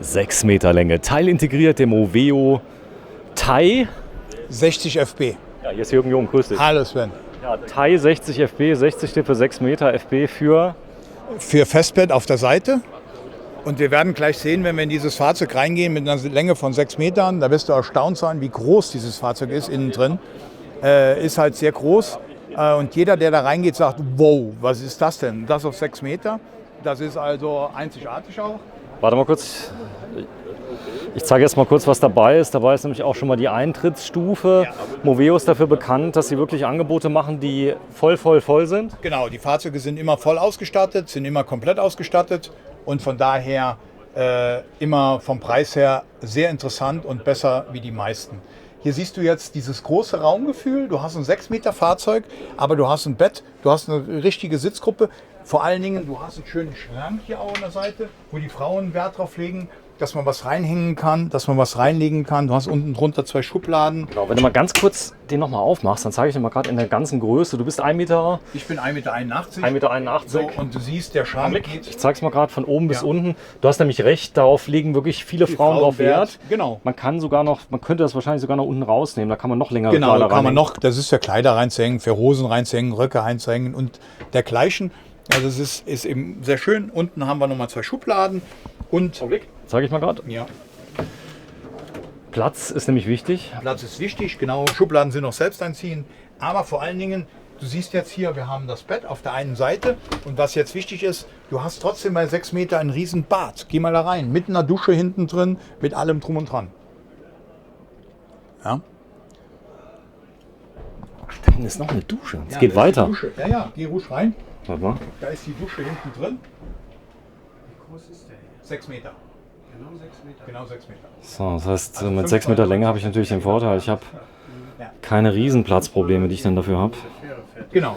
6 Meter Länge. Teilintegriert dem Moveo Thai. 60 FB. Ja, hier ist Jürgen Jung, grüß dich. Hallo Sven. Ja, Thai 60 FB, 60 steht für 6 Meter, FB für... Für Festbett auf der Seite. Und wir werden gleich sehen, wenn wir in dieses Fahrzeug reingehen mit einer Länge von 6 Metern, da wirst du erstaunt sein, wie groß dieses Fahrzeug ist innen drin. Ist halt sehr groß. Und jeder, der da reingeht, sagt, wow, was ist das denn? Das auf 6 Meter. Das ist also einzigartig auch. Warte mal kurz. Ich zeige jetzt mal kurz, was dabei ist. Dabei ist nämlich auch schon mal die Eintrittsstufe. Ja. Moveo ist dafür bekannt, dass sie wirklich Angebote machen, die voll sind. Genau, die Fahrzeuge sind immer voll ausgestattet, sind immer komplett ausgestattet und von daher immer vom Preis her sehr interessant und besser wie die meisten. Hier siehst du jetzt dieses große Raumgefühl. Du hast ein 6 Meter Fahrzeug, aber du hast ein Bett, du hast eine richtige Sitzgruppe. Vor allen Dingen, du hast einen schönen Schrank hier auch an der Seite, wo die Frauen Wert drauf legen, dass man was reinhängen kann, dass man was reinlegen kann. Du hast unten drunter 2 Schubladen. Genau, wenn du mal ganz kurz den nochmal aufmachst, dann zeige ich dir mal gerade in der ganzen Größe. Du bist 1 Meter... Ich bin 1,81 Meter. 1,81 Meter. So, und du siehst, der Schrank geht... Ich zeige es mal gerade von oben bis unten. Du hast nämlich recht, darauf legen wirklich viele Frauen drauf Wert. Genau. Man könnte das wahrscheinlich sogar noch unten rausnehmen. Da kann man noch länger Genau, Kleider da kann man reinhängen. noch, das ist für Kleider reinzuhängen, für Hosen reinzuhängen, Röcke reinzuhängen und dergleichen. Also es ist eben sehr schön. Unten haben wir nochmal 2 Schubladen und... Zeige ich mal gerade. Ja. Platz ist nämlich wichtig. Platz ist wichtig, genau. Schubladen sind noch selbst einziehen. Aber vor allen Dingen, du siehst jetzt hier, wir haben das Bett auf der einen Seite. Und was jetzt wichtig ist, du hast trotzdem bei 6 Meter ein riesen Bad. Geh mal da rein, mit einer Dusche hinten drin, mit allem drum und dran. Ja. Ach, da hinten ist noch eine Dusche. Es geht da ist die weiter. Dusche. Ja, geh ruhig rein. Warte mal. Da ist die Dusche hinten drin. Wie groß ist der hier? 6 Meter. Genau 6 Meter. Genau 6 Meter. So, das heißt, mit 6 Meter Länge habe ich natürlich den Vorteil. Ich habe keine Riesenplatzprobleme, die ich dann dafür habe. Genau.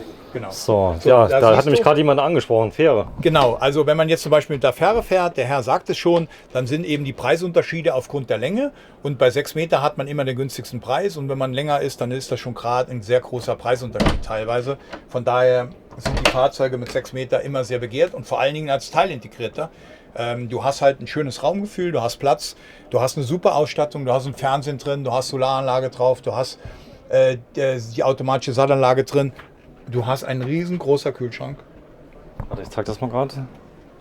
So, ja, da hat nämlich gerade jemand angesprochen, Fähre. Genau, also wenn man jetzt zum Beispiel mit der Fähre fährt, der Herr sagt es schon, dann sind eben die Preisunterschiede aufgrund der Länge. Und bei 6 Meter hat man immer den günstigsten Preis. Und wenn man länger ist, dann ist das schon gerade ein sehr großer Preisunterschied teilweise. Von daher sind die Fahrzeuge mit 6 Meter immer sehr begehrt und vor allen Dingen als Teilintegrierter. Du hast halt ein schönes Raumgefühl, du hast Platz, du hast eine super Ausstattung, du hast ein Fernsehen drin, du hast Solaranlage drauf, du hast die automatische Sattelanlage drin. Du hast einen riesengroßer Kühlschrank. Warte, ich zeig das mal gerade.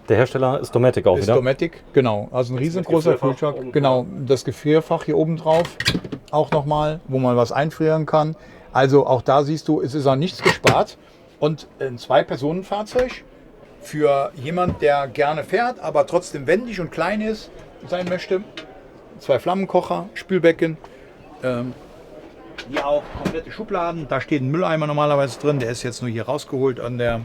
Der Hersteller ist Dometic auch Ist wieder. Dometic, genau. Also ein riesengroßer Kühlschrank. Genau, das Gefrierfach hier oben drauf auch nochmal, wo man was einfrieren kann. Also auch da siehst du, es ist auch nichts gespart. Und ein 2-Personen-Fahrzeug für jemand, der gerne fährt, aber trotzdem wendig und klein ist, sein möchte. 2 Flammenkocher, Spülbecken. Hier auch komplette Schubladen. Da steht ein Mülleimer normalerweise drin. Der ist jetzt nur hier rausgeholt an der...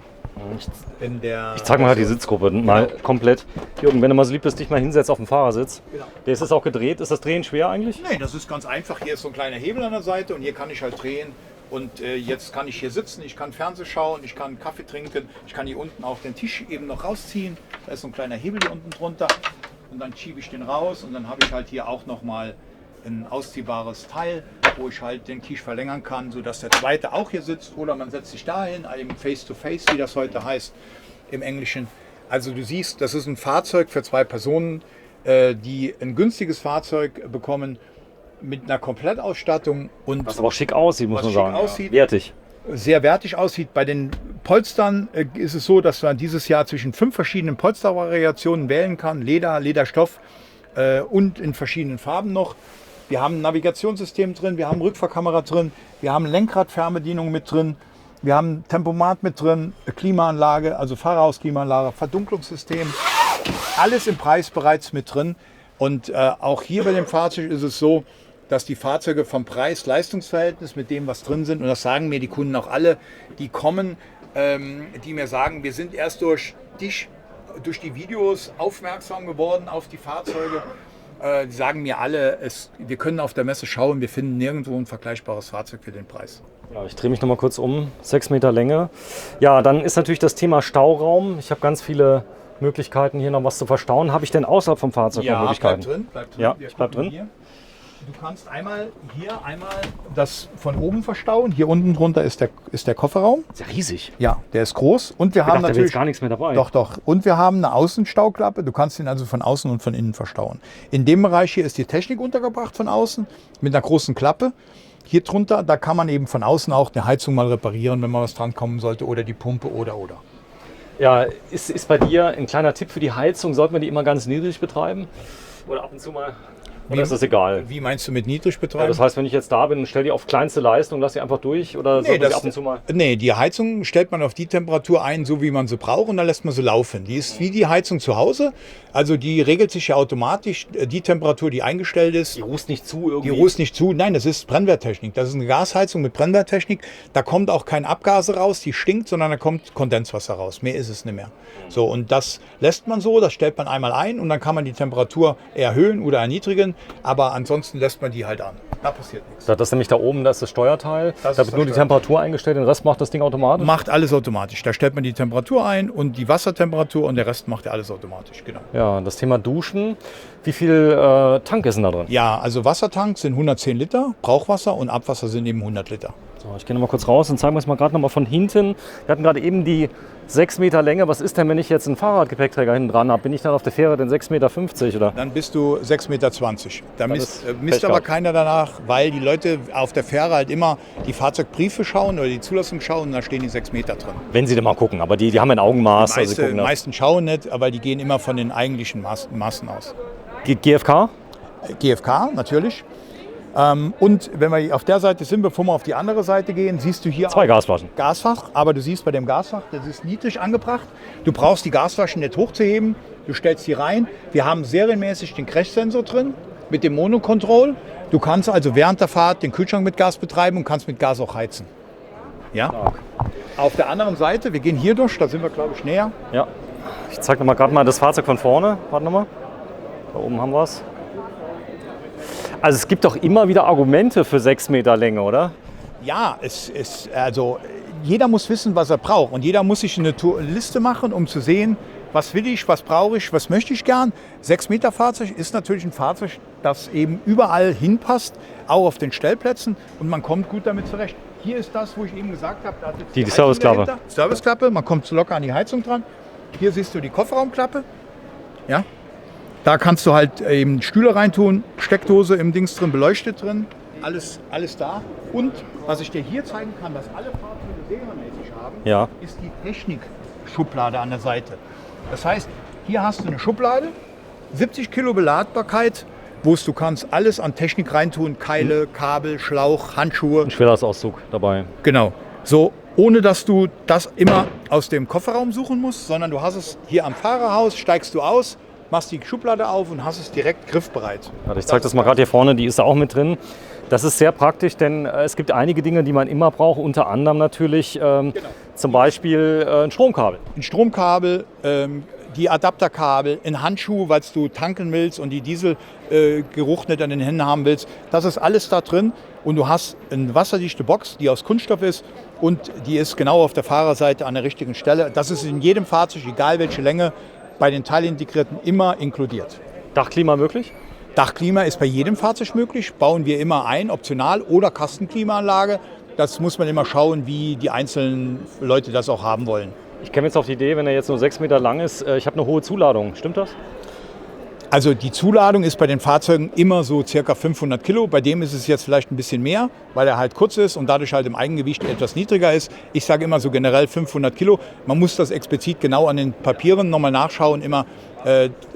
Ich zeig mal halt die Sitzgruppe mal komplett. Jürgen, wenn du mal so lieb bist, dich mal hinsetzt auf dem Fahrersitz. Genau. Der ist jetzt auch gedreht. Ist das Drehen schwer eigentlich? Nein, das ist ganz einfach. Hier ist so ein kleiner Hebel an der Seite und hier kann ich halt drehen. Und jetzt kann ich hier sitzen, ich kann Fernsehen schauen, ich kann Kaffee trinken. Ich kann hier unten auch den Tisch eben noch rausziehen. Da ist so ein kleiner Hebel hier unten drunter. Und dann schiebe ich den raus und dann habe ich halt hier auch nochmal ein ausziehbares Teil, wo ich halt den Tisch verlängern kann, sodass der zweite auch hier sitzt. Oder man setzt sich dahin, eben Face-to-Face, wie das heute heißt im Englischen. Also du siehst, das ist ein Fahrzeug für 2 Personen, die ein günstiges Fahrzeug bekommen mit einer Komplettausstattung. Und was aber auch schick aussieht, muss man sagen. Aussieht, wertig. Sehr wertig aussieht. Bei den Polstern ist es so, dass man dieses Jahr zwischen 5 verschiedenen Polstervariationen wählen kann. Leder, Lederstoff und in verschiedenen Farben noch. Wir haben ein Navigationssystem drin, wir haben Rückfahrkamera drin, wir haben Lenkradfernbedienung mit drin, wir haben ein Tempomat mit drin, Klimaanlage, also Fahrerhausklimaanlage, Verdunklungssystem. Alles im Preis bereits mit drin. Und auch hier bei dem Fahrzeug ist es so, dass die Fahrzeuge vom Preis-Leistungsverhältnis mit dem, was drin sind, und das sagen mir die Kunden auch alle, die kommen, die mir sagen, wir sind erst durch die Videos aufmerksam geworden auf die Fahrzeuge. Die sagen mir alle, wir können auf der Messe schauen, wir finden nirgendwo ein vergleichbares Fahrzeug für den Preis. Ja, ich drehe mich noch mal kurz um, 6 Meter Länge. Ja, dann ist natürlich das Thema Stauraum. Ich habe ganz viele Möglichkeiten, hier noch was zu verstauen. Habe ich denn außerhalb vom Fahrzeug noch Möglichkeiten? Bleib drin. Ja, ich bleib drin. Hier. Du kannst einmal das von oben verstauen. Hier unten drunter ist der Kofferraum. Ist ja riesig. Ja, der ist groß. Und wir haben Da ist natürlich gar nichts mehr dabei. Doch. Und wir haben eine Außenstauklappe. Du kannst ihn also von außen und von innen verstauen. In dem Bereich hier ist die Technik untergebracht von außen mit einer großen Klappe. Hier drunter, da kann man eben von außen auch eine Heizung mal reparieren, wenn mal was dran kommen sollte, oder die Pumpe oder. Ja, ist bei dir ein kleiner Tipp für die Heizung, sollte man die immer ganz niedrig betreiben? Oder ab und zu mal? Oder ist das egal? Wie meinst du mit niedrig betreiben? Ja, das heißt, wenn ich jetzt da bin und stelle die auf kleinste Leistung, lasse die einfach durch oder soll man sie ab und zu mal? Nee, die Heizung stellt man auf die Temperatur ein, so wie man sie braucht, und dann lässt man sie laufen. Die ist wie die Heizung zu Hause. Also die regelt sich ja automatisch, die Temperatur, die eingestellt ist. Die rußt nicht zu irgendwie? Die rußt nicht zu. Nein, das ist Brennwerttechnik. Das ist eine Gasheizung mit Brennwerttechnik. Da kommt auch kein Abgase raus, die stinkt, sondern da kommt Kondenswasser raus. Mehr ist es nicht mehr. So, und das lässt man so, das stellt man einmal ein und dann kann man die Temperatur erhöhen oder erniedrigen. Aber ansonsten lässt man die halt an. Da passiert nichts. Das ist nämlich da oben, das ist das Steuerteil. Da wird nur die Temperatur eingestellt, den Rest macht das Ding automatisch? Macht alles automatisch. Da stellt man die Temperatur ein und die Wassertemperatur und der Rest macht ja alles automatisch. Genau. Ja, das Thema Duschen. Wie viel Tank ist denn da drin? Ja, also Wassertank sind 110 Liter, Brauchwasser, und Abwasser sind eben 100 Liter. So, ich gehe noch mal kurz raus und zeigen wir es mal gerade noch mal von hinten. Wir hatten gerade eben die 6 Meter Länge. Was ist denn, wenn ich jetzt einen Fahrradgepäckträger hinten dran habe? Bin ich dann auf der Fähre den 6,50 Meter, oder? Dann bist du 6,20 Meter. Da misst Pech aber gehabt. keiner danach, weil die Leute auf der Fähre halt immer die Fahrzeugbriefe schauen oder die Zulassung schauen, und da stehen die 6 Meter drin. Wenn sie denn mal gucken, aber die haben ein Augenmaß. Die meisten schauen nicht, aber die gehen immer von den eigentlichen Maßen aus. GFK? GFK, natürlich. Und wenn wir auf der Seite sind, bevor wir auf die andere Seite gehen, siehst du hier 2 Gasflaschen. Gasfach, aber du siehst bei dem Gasfach, das ist niedrig angebracht. Du brauchst die Gasflaschen nicht hochzuheben, du stellst die rein. Wir haben serienmäßig den Crashsensor drin mit dem Monocontrol. Du kannst also während der Fahrt den Kühlschrank mit Gas betreiben und kannst mit Gas auch heizen. Ja? Stark. Auf der anderen Seite, wir gehen hier durch, da sind wir glaube ich näher. Ja. Ich zeige noch mal gerade mal das Fahrzeug von vorne. Warte noch mal. Da oben haben wir es. Also es gibt doch immer wieder Argumente für 6 Meter Länge, oder? Ja, also jeder muss wissen, was er braucht, und jeder muss sich eine Liste machen, um zu sehen, was will ich, was brauche ich, was möchte ich gern. 6 Meter Fahrzeug ist natürlich ein Fahrzeug, das eben überall hinpasst, auch auf den Stellplätzen, und man kommt gut damit zurecht. Hier ist das, wo ich eben gesagt habe, da hat jetzt Die Heizung Serviceklappe. dahinter. Serviceklappe, man kommt so locker an die Heizung dran. Hier siehst du die Kofferraumklappe. Ja. Da kannst du halt eben Stühle reintun, Steckdose im Dings drin, beleuchtet drin, alles da. Und was ich dir hier zeigen kann, was alle Fahrzeuge serienmäßig haben, Ja. ist die Technikschublade an der Seite. Das heißt, hier hast du eine Schublade, 70 Kilo Beladbarkeit, wo du kannst alles an Technik reintun, Keile, Kabel, Schlauch, Handschuhe. Ein Schwerlastauszug dabei. Genau. So, ohne dass du das immer aus dem Kofferraum suchen musst, sondern du hast es hier am Fahrerhaus, steigst du aus, machst die Schublade auf und hast es direkt griffbereit. Also ich zeige das mal gerade hier vorne, die ist da auch mit drin. Das ist sehr praktisch, denn es gibt einige Dinge, die man immer braucht, unter anderem natürlich zum Beispiel ein Stromkabel. Ein Stromkabel, die Adapterkabel, ein Handschuh, weil du tanken willst und die Dieselgeruch nicht an den Händen haben willst. Das ist alles da drin, und du hast eine wasserdichte Box, die aus Kunststoff ist, und die ist genau auf der Fahrerseite an der richtigen Stelle. Das ist in jedem Fahrzeug, egal welche Länge, bei den Teilintegrierten immer inkludiert. Dachklima möglich? Dachklima ist bei jedem Fahrzeug möglich, bauen wir immer ein, optional, oder Kastenklimaanlage. Das muss man immer schauen, wie die einzelnen Leute das auch haben wollen. Ich käme jetzt auf die Idee, wenn er jetzt nur 6 Meter lang ist, ich habe eine hohe Zuladung. Stimmt das? Also die Zuladung ist bei den Fahrzeugen immer so circa 500 Kilo. Bei dem ist es jetzt vielleicht ein bisschen mehr, weil er halt kurz ist und dadurch halt im Eigengewicht etwas niedriger ist. Ich sage immer so generell 500 Kilo. Man muss das explizit genau an den Papieren nochmal nachschauen immer.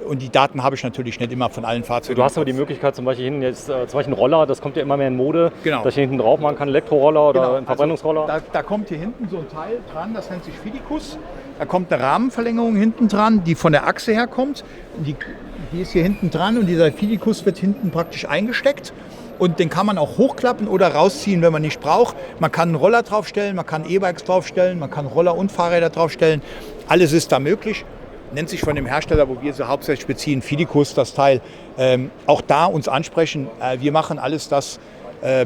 Und die Daten habe ich natürlich nicht immer von allen Fahrzeugen. Du hast aber die Möglichkeit, zum Beispiel hinten jetzt, zum Beispiel ein Roller, das kommt ja immer mehr in Mode, Genau. dass ich hinten drauf machen kann, Elektroroller oder Genau. ein Verbrennungsroller. Also da kommt hier hinten so ein Teil dran, das nennt sich Fidikus. Da kommt eine Rahmenverlängerung hinten dran, die von der Achse her kommt. Die ist hier hinten dran, und dieser Fidikus wird hinten praktisch eingesteckt. Und den kann man auch hochklappen oder rausziehen, wenn man nicht braucht. Man kann einen Roller draufstellen, man kann E-Bikes draufstellen, man kann Roller und Fahrräder draufstellen. Alles ist da möglich. Nennt sich von dem Hersteller, wo wir sie hauptsächlich beziehen, Fidikus, das Teil. Auch da uns ansprechen. Wir machen alles das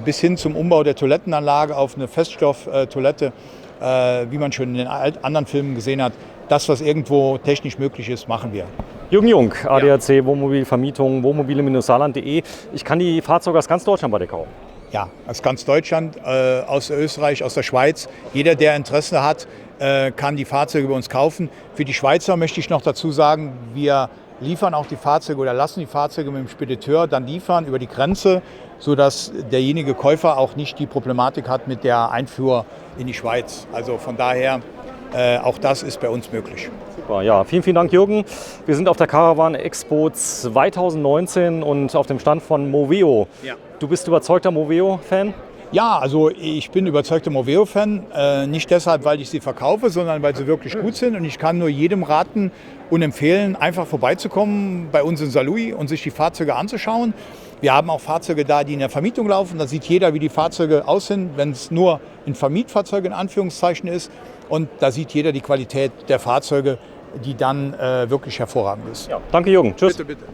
bis hin zum Umbau der Toilettenanlage auf eine Feststofftoilette, wie man schon in den anderen Filmen gesehen hat. Das, was irgendwo technisch möglich ist, machen wir. Jürgen Jung, ADAC, Wohnmobilvermietung, wohnmobile-saarland.de. Ich kann die Fahrzeuge aus ganz Deutschland bei dir kaufen. Ja, aus ganz Deutschland, aus Österreich, aus der Schweiz. Jeder, der Interesse hat, kann die Fahrzeuge bei uns kaufen. Für die Schweizer möchte ich noch dazu sagen, wir liefern auch die Fahrzeuge oder lassen die Fahrzeuge mit dem Spediteur dann liefern über die Grenze, sodass derjenige Käufer auch nicht die Problematik hat mit der Einfuhr in die Schweiz. Also von daher, auch das ist bei uns möglich. Super, ja, vielen, vielen Dank, Jürgen. Wir sind auf der Caravan Expo 2019 und auf dem Stand von Moveo. Ja. Du bist überzeugter Moveo-Fan? Ja, also ich bin überzeugter Moveo-Fan. Nicht deshalb, weil ich sie verkaufe, sondern weil sie wirklich gut sind. Und ich kann nur jedem raten und empfehlen, einfach vorbeizukommen bei uns in Saarlouis und sich die Fahrzeuge anzuschauen. Wir haben auch Fahrzeuge da, die in der Vermietung laufen. Da sieht jeder, wie die Fahrzeuge aussehen, wenn es nur ein Vermietfahrzeug in Anführungszeichen ist. Und da sieht jeder die Qualität der Fahrzeuge, die dann wirklich hervorragend ist. Ja. Danke, Jürgen. Tschüss. Bitte, bitte.